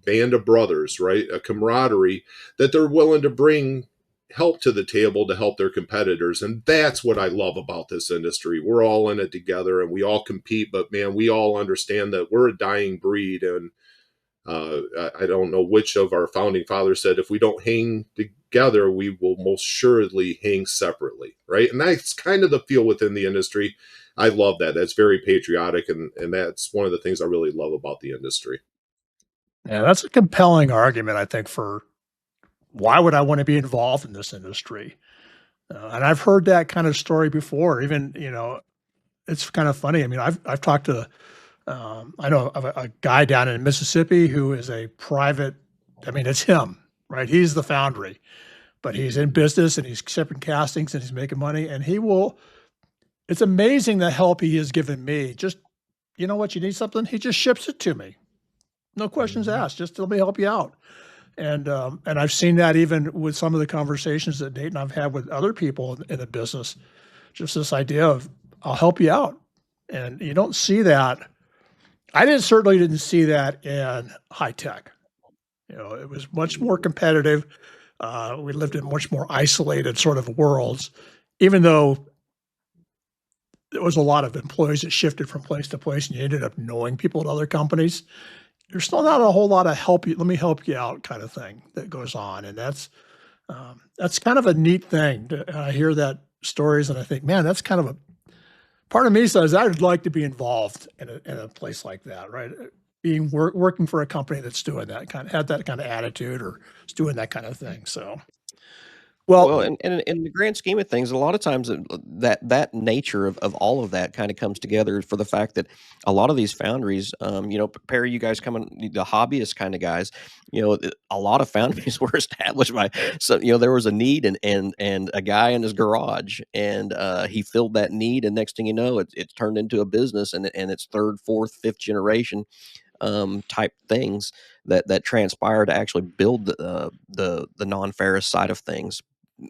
band of brothers, right? A camaraderie, that they're willing to bring help to the table to help their competitors. And that's what I love about this industry. We're all in it together, and we all compete, but man, we all understand that we're a dying breed, and I don't know which of our founding fathers said, if we don't hang together, we will most assuredly hang separately, right? And that's kind of the feel within the industry. I love that. That's very patriotic, and that's one of the things I really love about the industry. Yeah, that's a compelling argument, I think, for why would I want to be involved in this industry? And I've heard that kind of story before. Even, it's kind of funny. I mean, I've talked to, I know of a guy down in Mississippi who is a private. I mean, it's him, right? He's the Foundry, but he's in business and he's shipping castings and he's making money. And he will. It's amazing the help he has given me. Just, you know what, you need something, he just ships it to me, no questions Mhm. asked. Just let me help you out. And I've seen that even with some of the conversations that Nate and I've had with other people in the business. Just this idea of I'll help you out, and you don't see that. Certainly didn't see that in high tech. It was much more competitive. We lived in much more isolated sort of worlds, even though there was a lot of employees that shifted from place to place, and you ended up knowing people at other companies. There's still not a whole lot of help you. Let me help you out kind of thing that goes on, and that's kind of a neat thing. I hear that stories, and I think, man, that's kind of a part of me says I'd like to be involved in a place like that, right? Working for a company that's doing that kind of had that kind of attitude or is doing that kind of thing. So, well, Well, and in the grand scheme of things, a lot of times that nature of all of that kind of comes together for the fact that a lot of these foundries, Perry, you guys coming the hobbyist kind of guys, a lot of foundries were established by so there was a need and a guy in his garage and he filled that need and next thing you know it's turned into a business and it's third, fourth, fifth generation type things that transpire to actually build the non-ferrous side of things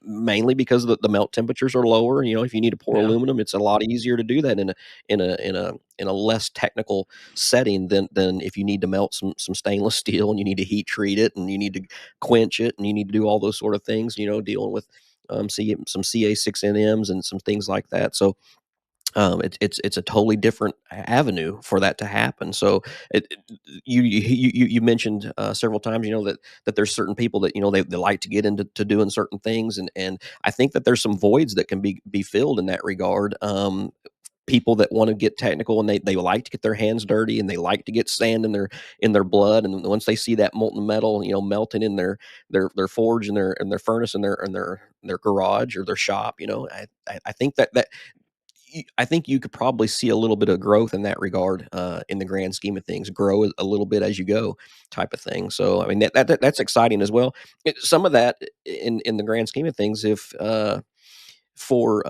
mainly because the melt temperatures are lower. If you need to pour yeah, aluminum, it's a lot easier to do that in a less technical setting than if you need to melt some stainless steel and you need to heat treat it and you need to quench it and you need to do all those sort of things. Dealing with some CA6NMs and some things like that. So it's a totally different avenue for that to happen. So you mentioned several times, that there's certain people that they like to get into doing certain things, and I think that there's some voids that can be filled in that regard. People that want to get technical and they like to get their hands dirty and they like to get sand in their blood, and once they see that molten metal melting in their forge and their furnace and their garage or their shop, I think that I think you could probably see a little bit of growth in that regard, in the grand scheme of things, grow a little bit as you go, type of thing. So, I mean, that's exciting as well. Some of that in the grand scheme of things, if for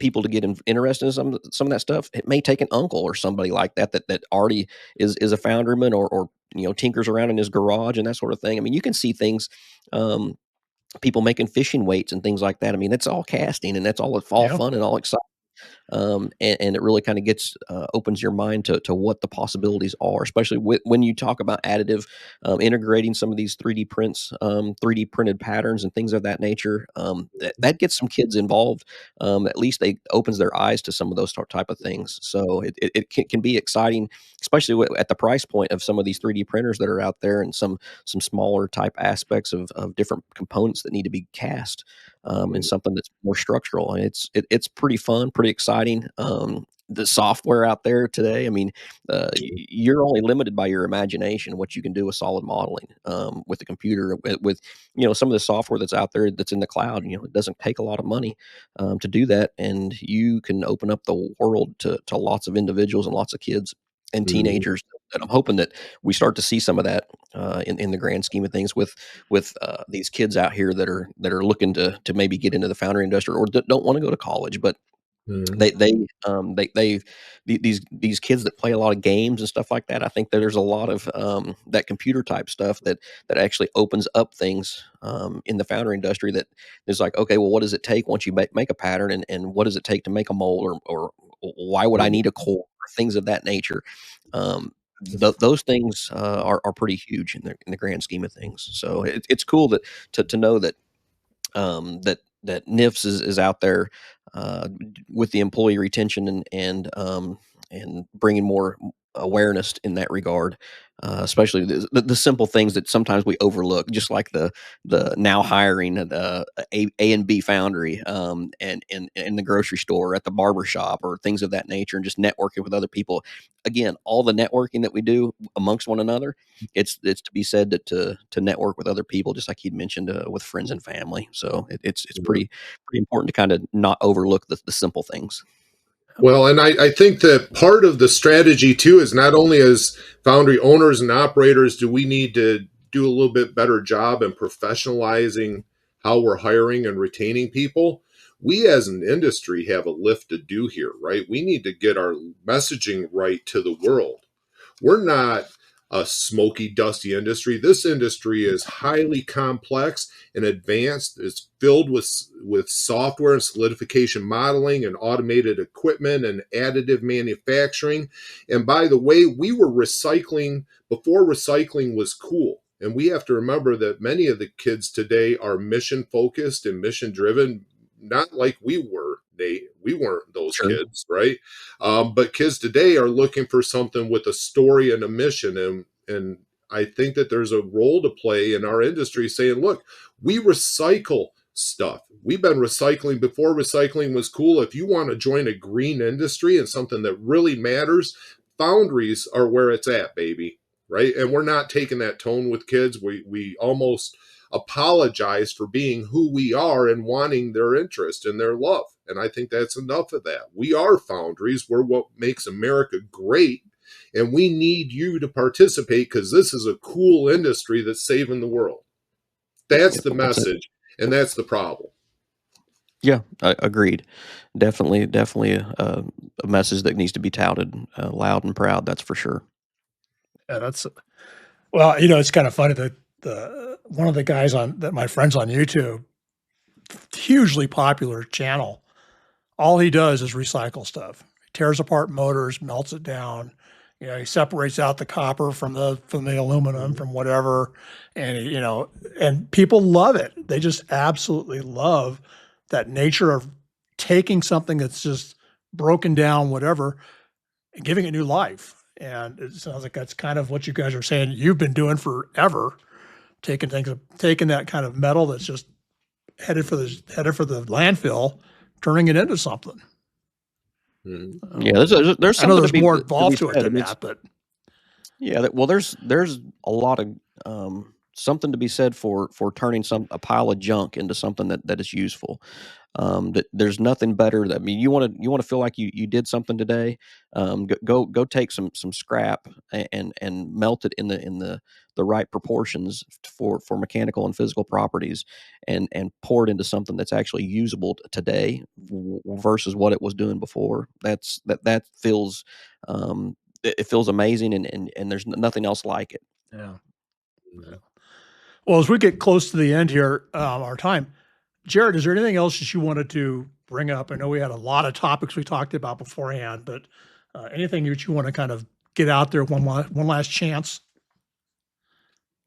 people to get interested in some of that stuff, it may take an uncle or somebody like that already is a foundryman or tinkers around in his garage and that sort of thing. I mean, you can see things. People making fishing weights and things like that. I mean, that's all casting and that's all yeah, fun and all exciting, and it really kind of gets opens your mind to what the possibilities are, especially when you talk about additive, integrating some of these 3D prints, 3D printed patterns and things of that nature. That gets some kids involved. At least they opens their eyes to some of those type of things. So it can be exciting, especially at the price point of some of these 3D printers that are out there and some smaller type aspects of different components that need to be cast, and something that's more structural. And it's pretty fun, pretty exciting. The software out there today, I mean, you're only limited by your imagination, what you can do with solid modeling, with the computer, with some of the software that's out there that's in the cloud. It doesn't take a lot of money to do that, and you can open up the world to lots of individuals and lots of kids and Mhm. teenagers. And I'm hoping that we start to see some of that in the grand scheme of things with these kids out here that are looking to maybe get into the foundry industry or don't want to go to college, but Mhm. these kids that play a lot of games and stuff like that. I think that there's a lot of that computer type stuff that actually opens up things in the foundry industry. That is like, okay, well, what does it take once you make a pattern, and what does it take to make a mold, or why would I Mhm. need a core, or things of that nature. Those things are pretty huge in the grand scheme of things. So it's cool to know that NIFS is out there with the employee retention and bringing more awareness in that regard, especially the simple things that sometimes we overlook, just like the now hiring A and B Foundry, and in the grocery store, at the barber shop, or things of that nature, and just networking with other people. Again, all the networking that we do amongst one another, it's to be said that to network with other people, just like you'd mentioned, with friends and family. So it's pretty important to kind of not overlook the simple things. Well, and I think that part of the strategy too is not only as Foundry owners and operators do we need to do a little bit better job in professionalizing how we're hiring and retaining people. We as an industry have a lift to do here, right? We need to get our messaging right to the world. We're not a smoky, dusty industry. This industry is highly complex and advanced. It's filled with software and solidification modeling and automated equipment and additive manufacturing. And by the way, we were recycling before recycling was cool. And we have to remember that many of the kids today are mission focused and mission driven, not like we were, Nate. We weren't those Sure. kids, right? But kids today are looking for something with a story and a mission. And I think that there's a role to play in our industry saying, look, we recycle stuff. We've been recycling before recycling was cool. If you want to join a green industry and something that really matters, foundries are where it's at, baby. Right. And we're not taking that tone with kids. We almost apologize for being who we are and wanting their interest and their love. And I think that's enough of that. We are foundries. We're what makes America great. And we need you to participate because this is a cool industry that's saving the world. That's the message. And that's the problem. Yeah, agreed. Definitely a message that needs to be touted loud and proud. That's for sure. Yeah, well, it's kind of funny that one of the guys my friends on YouTube, hugely popular channel, all he does is recycle stuff. He tears apart motors, melts it down. He separates out the copper from the aluminum, from whatever, and and people love it. They just absolutely love that nature of taking something that's just broken down, whatever, and giving it new life. And it sounds like that's kind of what you guys are saying you've been doing forever, taking that kind of metal that's just headed for the landfill, turning it into something. Yeah, there's I something know there's to be, more to involved be to it said. than that, but Yeah, well, there's a lot of something to be said for turning a pile of junk into something that is useful. That there's nothing better. I mean, you want to feel like you did something today. Go take some scrap and melt it in the right proportions for mechanical and physical properties, and pour it into something that's actually usable today versus what it was doing before. That feels it feels amazing, and there's nothing else like it. yeah. Well, as we get close to the end here, our time, Jerrod, is there anything else that you wanted to bring up? I know we had a lot of topics we talked about beforehand, but anything that you want to kind of get out there one last chance?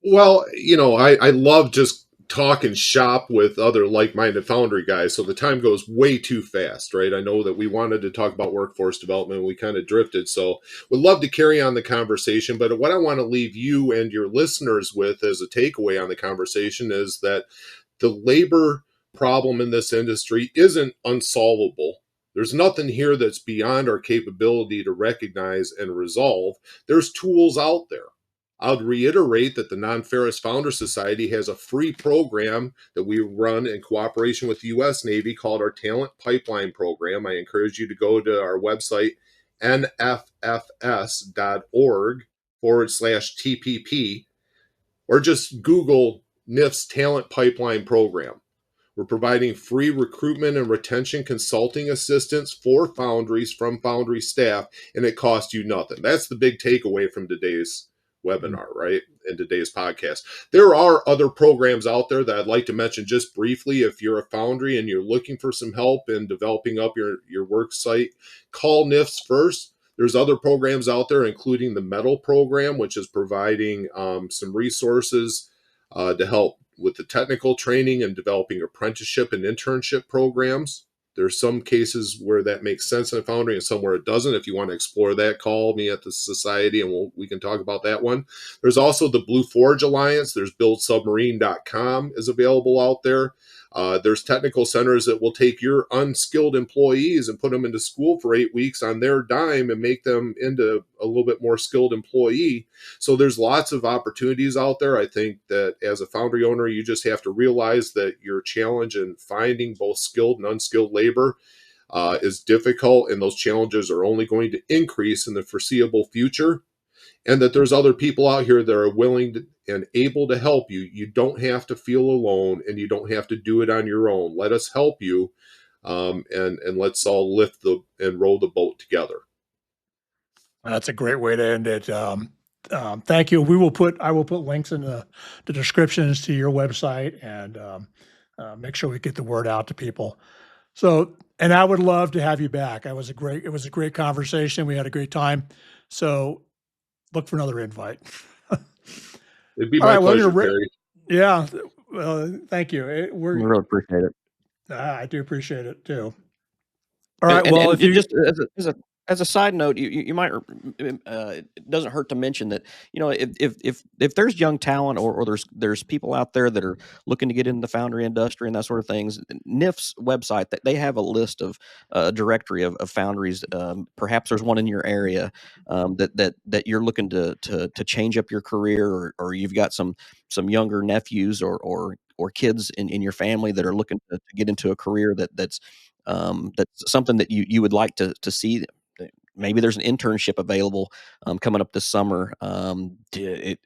Well, I love just talking shop with other like-minded Foundry guys, so the time goes way too fast, right? I know that we wanted to talk about workforce development, we kind of drifted, so would love to carry on the conversation, but what I want to leave you and your listeners with as a takeaway on the conversation is that the labor problem in this industry isn't unsolvable. There's nothing here that's beyond our capability to recognize and resolve. There's tools out there. I'll reiterate that the Non-Ferrous Founder Society has a free program that we run in cooperation with the U.S. Navy called our Talent Pipeline Program. I encourage you to go to our website, nffs.org/TPP, or just Google NIF's Talent Pipeline Program. We're providing free recruitment and retention consulting assistance for foundries from Foundry staff, and it costs you nothing. That's the big takeaway from today's webinar, right? In today's podcast. There are other programs out there that I'd like to mention just briefly. If you're a foundry and you're looking for some help in developing up your work site, call NIFs first. There's other programs out there, including the Metal program, which is providing some resources to help with the technical training and developing apprenticeship and internship programs. There's some cases where that makes sense in a foundry and some where it doesn't. If you want to explore that, call me at the society and we can talk about that one. There's also the Blue Forge Alliance. There's buildsubmarine.com is available out there. There's technical centers that will take your unskilled employees and put them into school for 8 weeks on their dime and make them into a little bit more skilled employee. So there's lots of opportunities out there. I think that as a foundry owner, you just have to realize that your challenge in finding both skilled and unskilled labor is difficult, and those challenges are only going to increase in the foreseeable future. And that there's other people out here that are willing to, and able to help you. You don't have to feel alone, and you don't have to do it on your own. Let us help you, and let's all lift and row the boat together. That's a great way to end it. Thank you. I will put links in the descriptions to your website and make sure we get the word out to people. So, and I would love to have you back. It was a great conversation. We had a great time. So look for another invite. It'd be my pleasure, Perry. Yeah. Well, thank you. We really appreciate it. I do appreciate it too. All right. Well, if you just as a side note, you might it doesn't hurt to mention that, you know, if there's young talent or there's people out there that are looking to get into the foundry industry and that sort of things, NIF's website, that they have a list of directory of foundries. Perhaps there's one in your area that you're looking to change up your career, or you've got some younger nephews or kids in your family that are looking to get into a career that's something that you would like to see. Maybe there's an internship available coming up this summer. It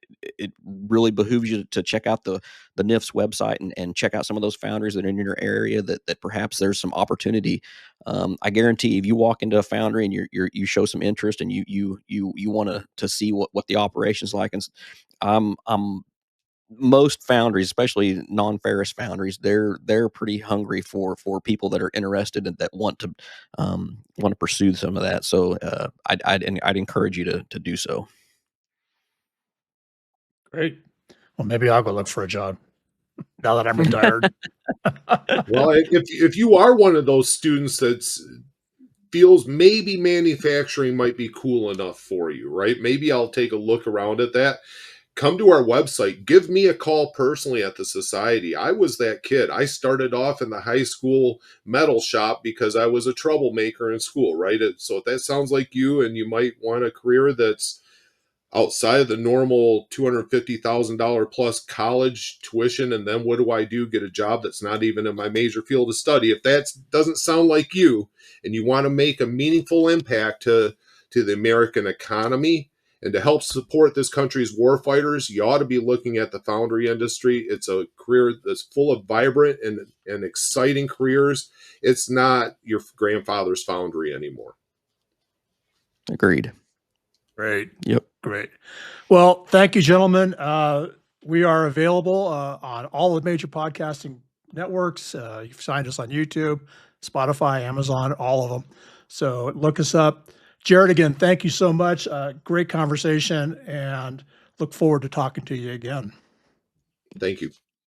really behooves you to check out the NIF's website and check out some of those foundries that are in your area that perhaps there's some opportunity. I guarantee if you walk into a foundry and you show some interest and you want to see what the operation's like, and most foundries, especially non-ferrous foundries, they're pretty hungry for people that are interested and that want to pursue some of that. So I'd encourage you to do so. Great. Well, maybe I'll go look for a job now that I'm retired. Well, if you are one of those students that feels maybe manufacturing might be cool enough for you, right? Maybe I'll take a look around at that. Come to our website. Give me a call personally at the society. I was that kid. I started off in the high school metal shop because I was a troublemaker in school, right? So if that sounds like you and you might want a career that's outside of the normal $250,000 plus college tuition, and then what do? Get a job that's not even in my major field of study. If that doesn't sound like you and you want to make a meaningful impact to the American economy, and to help support this country's warfighters, you ought to be looking at the foundry industry. It's a career that's full of vibrant and exciting careers. It's not your grandfather's foundry anymore. Agreed. Great. Yep. Great. Well, thank you, gentlemen. We are available on all the major podcasting networks. You've signed us on YouTube, Spotify, Amazon, all of them. So look us up. Jerrod, again, thank you so much. Great conversation, and look forward to talking to you again. Thank you.